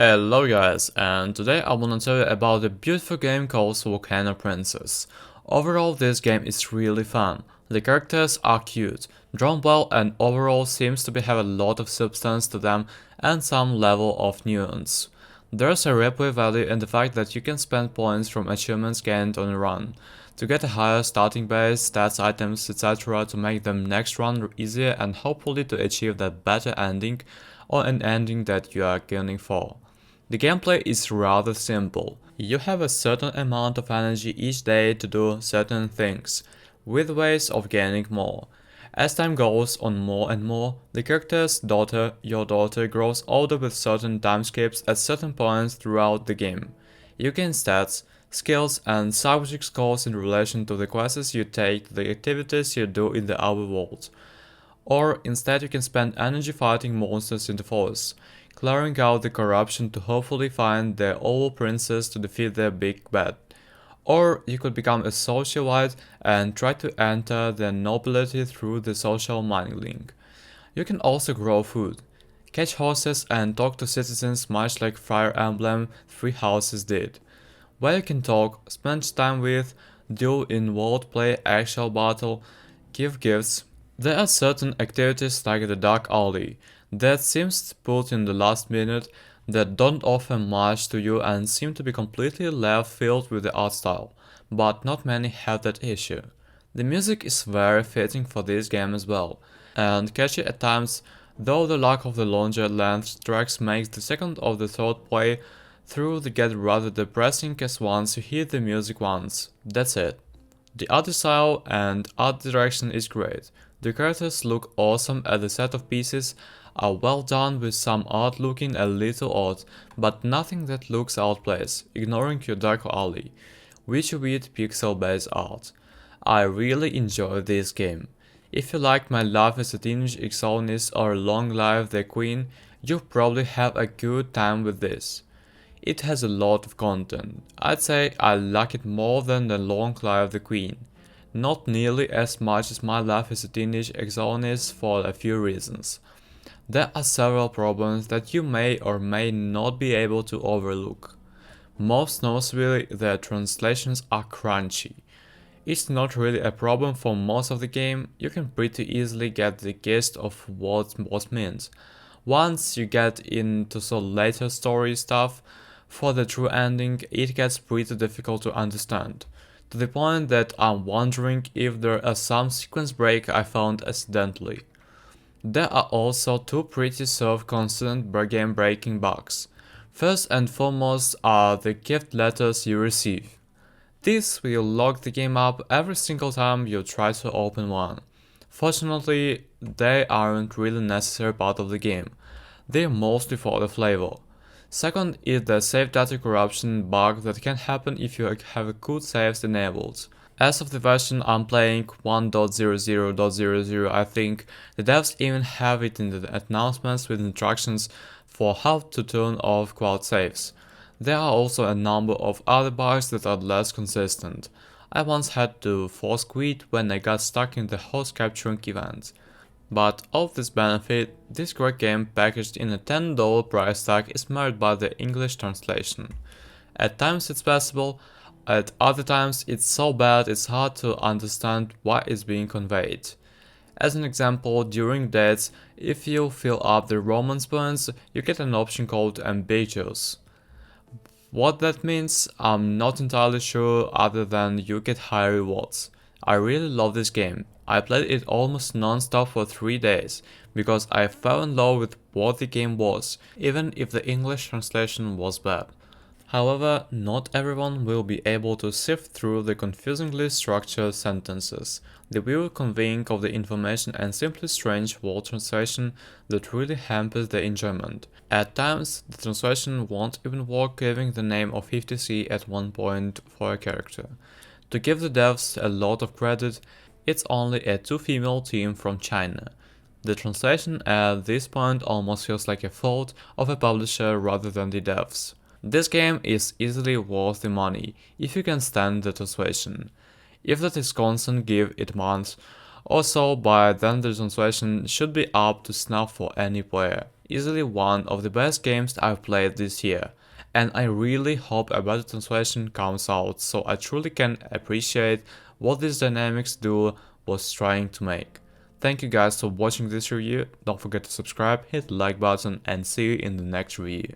Hello guys, and today I wanna tell you about a beautiful game called Volcano Princess. Overall, this game is really fun. The characters are cute, drawn well, and overall seems to have a lot of substance to them and some level of nuance. There's a replay value in the fact that you can spend points from achievements gained on a run to get a higher starting base, stats, items, etc. to make the next run easier and hopefully to achieve that better ending or an ending that you are gunning for. The gameplay is rather simple. You have a certain amount of energy each day to do certain things, with ways of gaining more. As time goes on more and more, the character's daughter, your daughter, grows older with certain time skips at certain points throughout the game. You gain stats, skills, and subject scores in relation to the classes you take, the activities you do in the outer world. Or instead you can spend energy fighting monsters in the forest, clearing out the corruption to hopefully find the old princess to defeat their big bad. Or you could become a socialite and try to enter the nobility through the social money link. You can also grow food, catch horses and talk to citizens much like Fire Emblem Three Houses did, where you can talk, spend time with, duel in world play, actual battle, give gifts. There are certain activities like the Dark Alley that seems put in the last minute that don't offer much to you and seem to be completely left field with the art style, but not many have that issue. The music is very fitting for this game as well, and catchy at times, though the lack of the longer length tracks makes the second or the third play through the get rather depressing as once you hear the music once. That's it. The art style and art direction is great. The characters look awesome and the set of pieces are well done with some art looking a little odd, but nothing that looks outplaced, ignoring your Dark Alley, which you beat pixel-based art. I really enjoy this game. If you liked My Life as a Teenage Exorcist or Long Live the Queen, you'll probably have a good time with this. It has a lot of content. I'd say I like it more than the Long Live the Queen. Not nearly as much as My Life as a Teenage Exorcist for a few reasons. There are several problems that you may or may not be able to overlook. Most notably, the translations are crunchy. It's not really a problem for most of the game, you can pretty easily get the gist of what was meant. Once you get into some later story stuff, for the true ending it gets pretty difficult to understand, to the point that I'm wondering if there are some sequence break I found accidentally. There are also two pretty self-consistent game-breaking bugs. First and foremost are the gift letters you receive. These will lock the game up every single time you try to open one. Fortunately, they aren't really necessary part of the game. They're mostly for the flavor. Second is the save data corruption bug that can happen if you have good saves enabled. As of the version I'm playing 1.00.00, I think, the devs even have it in the announcements with instructions for how to turn off quad saves. There are also a number of other bugs that are less consistent. I once had to force quit when I got stuck in the host capturing event. But of this benefit, this great game packaged in a $10 price tag is marred by the English translation. At times it's passable, at other times it's so bad it's hard to understand what is being conveyed. As an example, during dates, if you fill up the romance points, you get an option called ambiguous. What that means, I'm not entirely sure other than you get higher rewards. I really love this game. I played it almost non-stop for 3 days, because I fell in love with what the game was, even if the English translation was bad. However, not everyone will be able to sift through the confusingly structured sentences, the weird conveying of the information and simply strange word translation that really hampers the enjoyment. At times, the translation won't even work giving the name of 50C at one point for a character. To give the devs a lot of credit, it's only a two-female team from China. The translation at this point almost feels like a fault of a publisher rather than the devs. This game is easily worth the money, if you can stand the translation. If that is constant, give it months or so, by then the translation should be up to snuff for any player. easily one of the best games I've played this year, and I really hope a better translation comes out so I truly can appreciate what these dynamics do was trying to make. Thank you guys for watching this review, don't forget to subscribe, hit the like button, and see you in the next review.